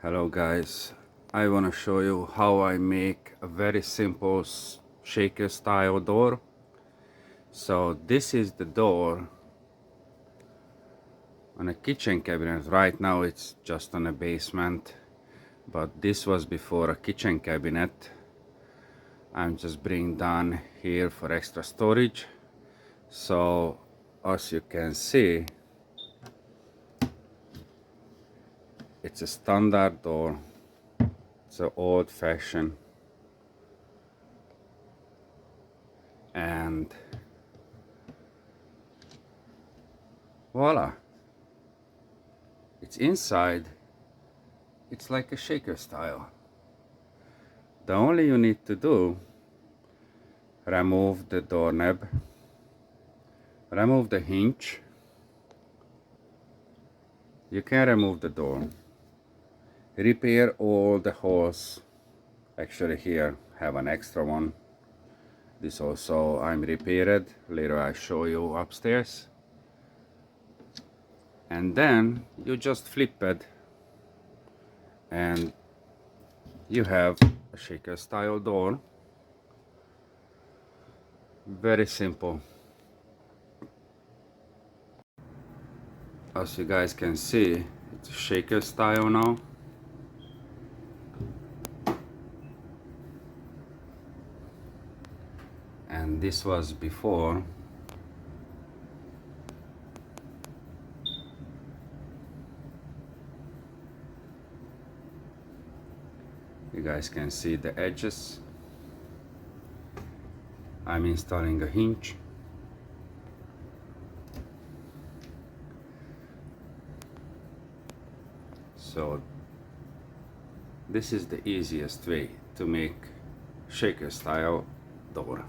Hello guys, I want to show you how I make a very simple shaker style door. So this is the door on a kitchen cabinet. Right now it's just on a basement, but this was before a kitchen cabinet. I'm just bringing down here for extra storage. So as you can see, it's a standard door. It's an old-fashioned, and voila, it's inside. It's like a shaker style. The only you need to do, remove the doorknob, remove the hinge. You can remove the door, repair all the holes. Actually here have an extra one. This also I'm repaired. Later I show you upstairs. And then you just flip it and you have a shaker style door. Very simple. As you guys can see, it's a shaker style now. And this was before. You guys can see the edges. I'm installing a hinge. So this is the easiest way to make shaker style door.